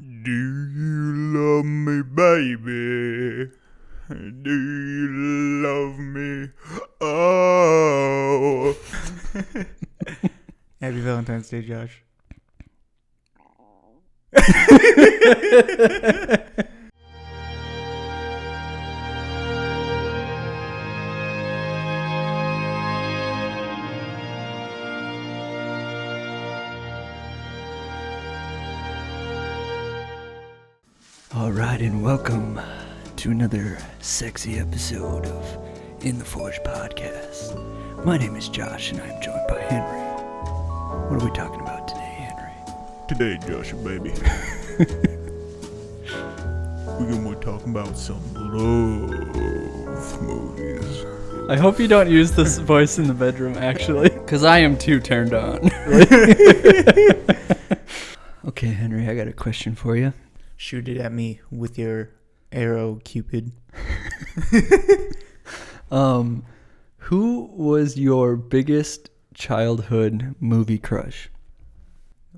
Do you love me, baby? Do you love me? Oh. Happy Valentine's Day, Josh. Alright, and welcome to another sexy episode of In the Forge podcast. My name is Josh, and I'm joined by Henry. What are we talking about today, Henry? Today, Josh, baby. We're gonna be talking about some love movies. I hope you don't use this voice in the bedroom, actually, because I am too turned on. Okay, Henry, I got a question for you. Shoot it at me with your arrow, Cupid. Who was your biggest childhood movie crush?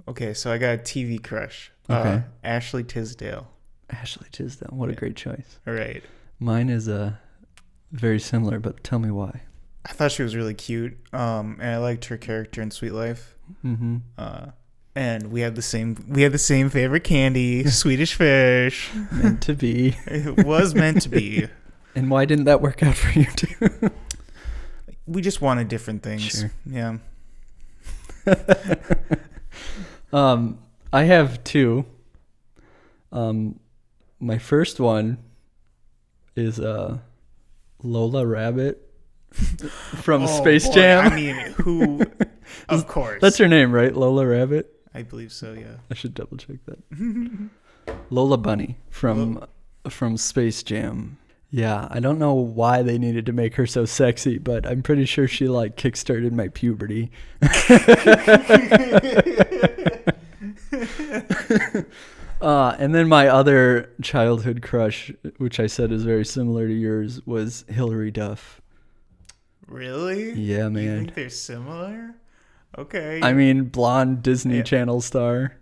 Okay, so I got a TV crush. Okay. Ashley Tisdale. Ashley Tisdale. What a great choice. All right. Mine is very similar, but tell me why. I thought she was really cute, and I liked her character in Sweet Life. Mm-hmm. And we had the same favorite candy, Swedish Fish. Meant to be. It was meant to be. And why didn't that work out for you too? We just wanted different things. Sure. Yeah. I have two. My first one is Lola Rabbit from Space Jam. I mean, who? Of course. That's her name, right? Lola Rabbit? I believe so, yeah. I should double check that. Lola Bunny from Space Jam. Yeah, I don't know why they needed to make her so sexy, but I'm pretty sure she like kickstarted my puberty. And then my other childhood crush, which I said is very similar to yours, was Hilary Duff. Really? Yeah, man. You think they're similar? Okay. I mean, blonde Disney Channel star.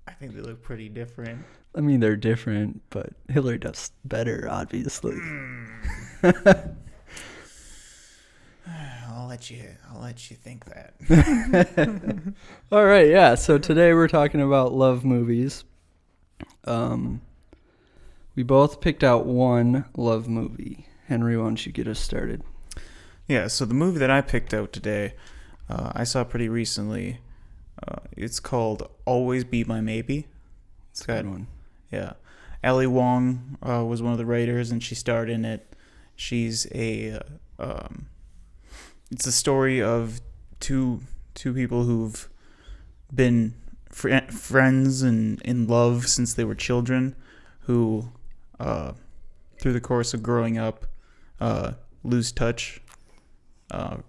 I think they look pretty different. I mean, they're different, but Hilary Duff's better, obviously. I'll let you think that. All right, yeah. So today we're talking about love movies. We both picked out one love movie. Henry, why don't you get us started? Yeah, so the movie that I picked out today, I saw pretty recently. It's called Always Be My Maybe. It's a good one. Yeah. Ali Wong was one of the writers, and she starred in it. She's it's a story of two people who've been friends and in love since they were children, who, through the course of growing up, lose touch. About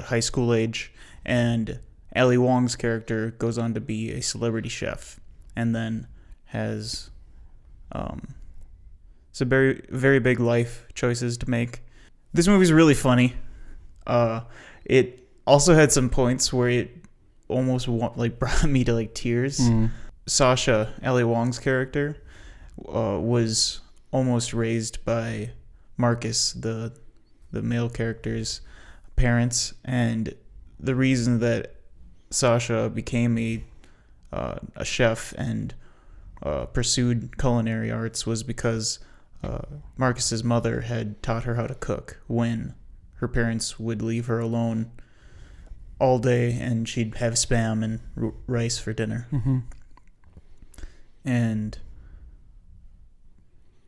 high school age, and Ali Wong's character goes on to be a celebrity chef, and then has some very, very big life choices to make. This movie's really funny. It also had some points where it almost brought me to tears. Sasha, Ali Wong's character, was almost raised by Marcus, the male character's parents, and the reason that Sasha became a chef and pursued culinary arts was because Marcus's mother had taught her how to cook when her parents would leave her alone all day, and she'd have Spam and rice for dinner. Mm-hmm. And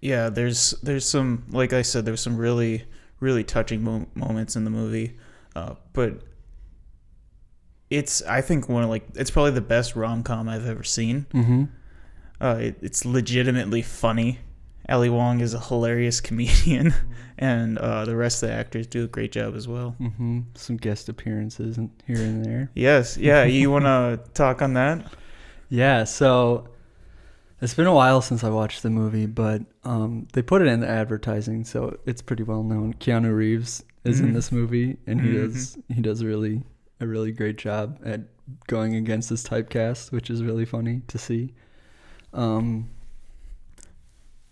yeah, there's some, like I said, there's some really, really touching moments in the movie, but I think it's probably the best rom-com I've ever seen. Mm-hmm. It's legitimately funny. Ali Wong is a hilarious comedian, and the rest of the actors do a great job as well. Mm-hmm. Some guest appearances here and there. Yes, yeah. You want to talk on that? Yeah, so it's been a while since I watched the movie, but they put it in the advertising, so it's pretty well known. Keanu Reeves is in this movie, and he does a really great job at going against this typecast, which is really funny to see.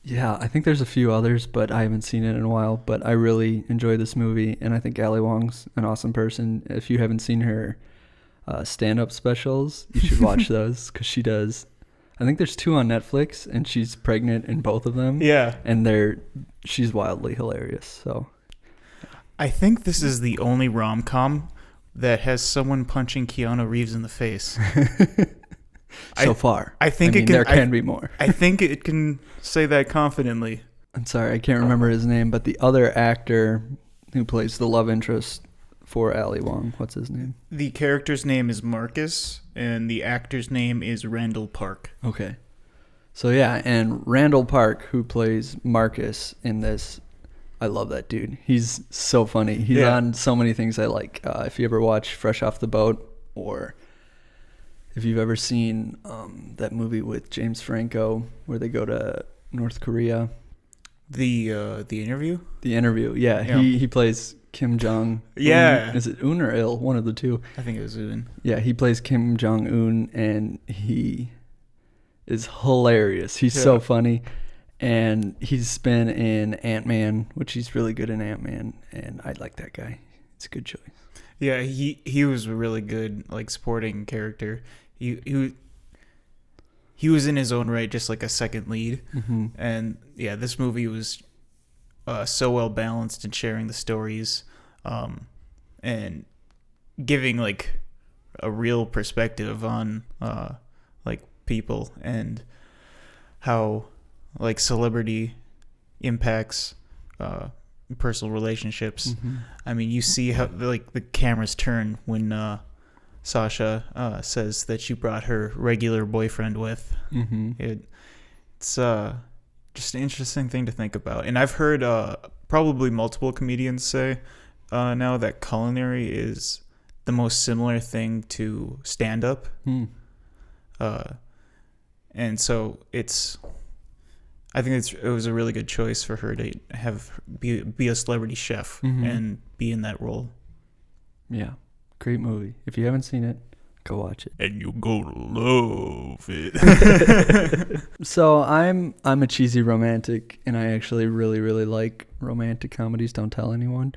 Yeah, I think there's a few others, but I haven't seen it in a while. But I really enjoy this movie, and I think Ali Wong's an awesome person. If you haven't seen her stand-up specials, you should watch those, because she does. I think there's 2 on Netflix, and she's pregnant in both of them. Yeah. And she's wildly hilarious. So I think this is the only rom-com that has someone punching Keanu Reeves in the face. so far, I think there can be more. I think it can say that confidently. I'm sorry, I can't remember his name, but the other actor who plays the love interest for Ali Wong, what's his name? The character's name is Marcus, and the actor's name is Randall Park. Okay. So yeah, and Randall Park, who plays Marcus in this, I love that dude. He's so funny. He's on so many things I like. If you ever watch Fresh Off the Boat, or if you've ever seen that movie with James Franco where they go to North Korea. The Interview? The Interview, yeah. He plays Kim Jong. Yeah. Is it Un or Il? One of the two. I think it was Un. Yeah, he plays Kim Jong Un, and he is hilarious. He's so funny. And he's been in Ant-Man, which he's really good in Ant-Man, and I like that guy. It's a good choice. Yeah, he was a really good supporting character. He was in his own right, just like a second lead. Mm-hmm. And yeah, this movie was so well balanced in sharing the stories, and giving a real perspective on people and how celebrity impacts personal relationships. Mm-hmm. I mean, you see how the cameras turn when Sasha says that she brought her regular boyfriend with. Mm-hmm. It's just an interesting thing to think about. And I've heard probably multiple comedians say now that culinary is the most similar thing to stand-up. And so I think it was a really good choice for her to be a celebrity chef and be in that role. Yeah, great movie. If you haven't seen it, go watch it. And you're gonna love it. So I'm a cheesy romantic, and I actually really, really like romantic comedies. Don't tell anyone.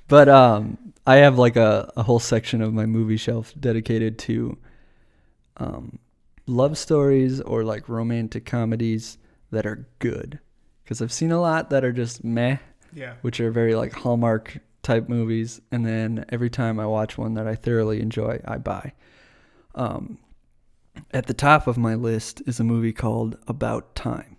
But I have a whole section of my movie shelf dedicated to love stories or romantic comedies that are good, because I've seen a lot that are just meh, which are very Hallmark type movies, and then every time I watch one that I thoroughly enjoy, I buy. At the top of my list is a movie called About Time.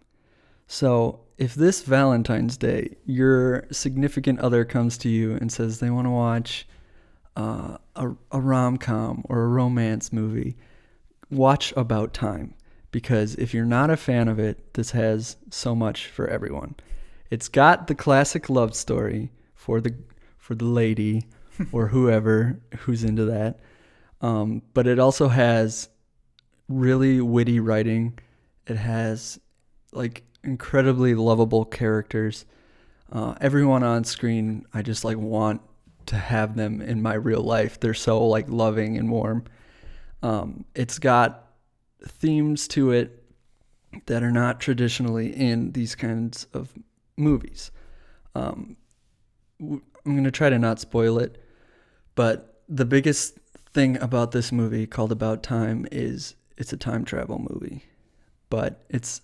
So if this Valentine's Day your significant other comes to you and says they want to watch a rom-com or a romance movie, watch About Time, because if you're not a fan of it, this has so much for everyone. It's got the classic love story for the lady or whoever who's into that, but it also has really witty writing. It has incredibly lovable characters. Everyone on screen, I just want to have them in my real life. They're so loving and warm. It's got themes to it that are not traditionally in these kinds of movies. I'm going to try to not spoil it, but the biggest thing about this movie called About Time is it's a time travel movie, but it's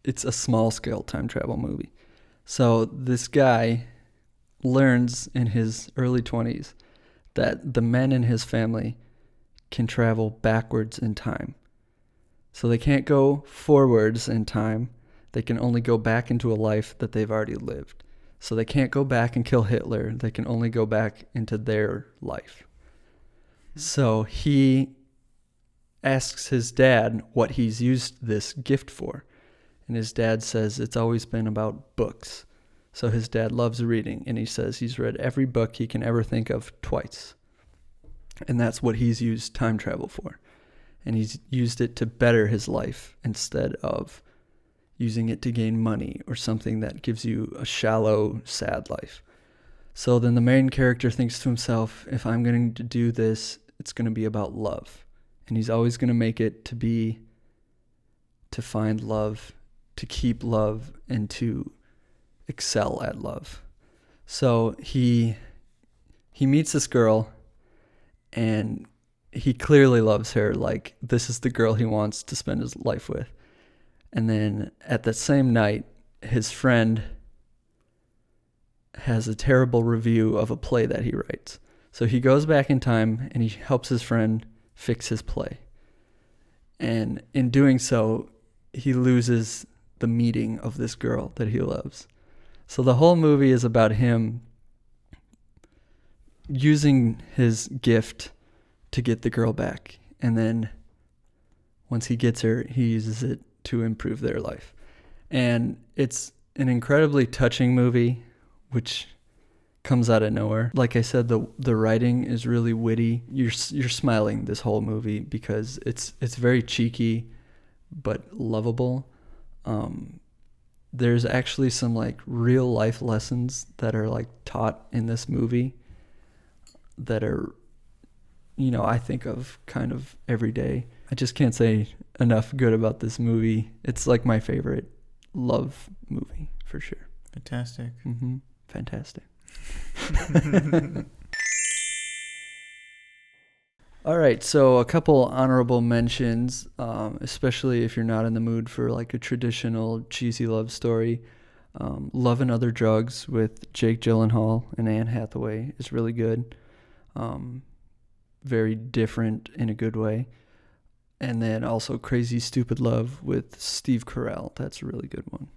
a small scale time travel movie. So this guy learns in his early 20s that the men in his family can travel backwards in time. So they can't go forwards in time. They can only go back into a life that they've already lived. So they can't go back and kill Hitler. They can only go back into their life. So he asks his dad what he's used this gift for. And his dad says it's always been about books. So his dad loves reading, and he says he's read every book he can ever think of twice. And that's what he's used time travel for. And he's used it to better his life instead of using it to gain money or something that gives you a shallow, sad life. So then the main character thinks to himself, if I'm going to do this, it's going to be about love. And he's always going to make it to find love, to keep love, and to excel at love. So he meets this girl, and he clearly loves her. Like, this is the girl he wants to spend his life with. And then at that same night, his friend has a terrible review of a play that he writes. So he goes back in time and he helps his friend fix his play. And in doing so, he loses the meeting of this girl that he loves. So the whole movie is about him using his gift to get the girl back. And then once he gets her, he uses it to improve their life. And it's an incredibly touching movie, which comes out of nowhere. Like I said, the writing is really witty. You're smiling this whole movie because it's very cheeky but lovable. There's actually some like real life lessons that are like taught in this movie that are, you know, I think of kind of every day. I just can't say enough good about this movie. It's like my favorite love movie for sure. Fantastic. Mm-hmm. Fantastic. All right, so a couple honorable mentions, especially if you're not in the mood for like a traditional cheesy love story. Love and Other Drugs with Jake Gyllenhaal and Anne Hathaway is really good. Very different in a good way. And then also Crazy Stupid Love with Steve Carell. That's a really good one.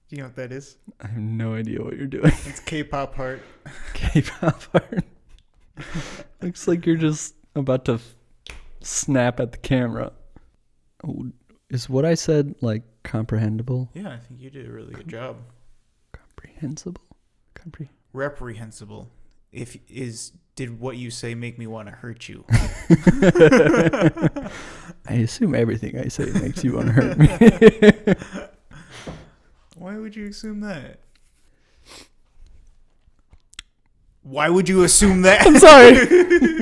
Do you know what that is? I have no idea what you're doing. It's K-pop heart. K-pop art. Looks like you're just about to snap at the camera. Oh, is what I said like comprehensible? Yeah, I think you did a really good job. Comprehensible? Reprehensible. Did what you say make me want to hurt you? I assume everything I say makes you want to hurt me. Why would you assume that? Why would you assume that? I'm sorry.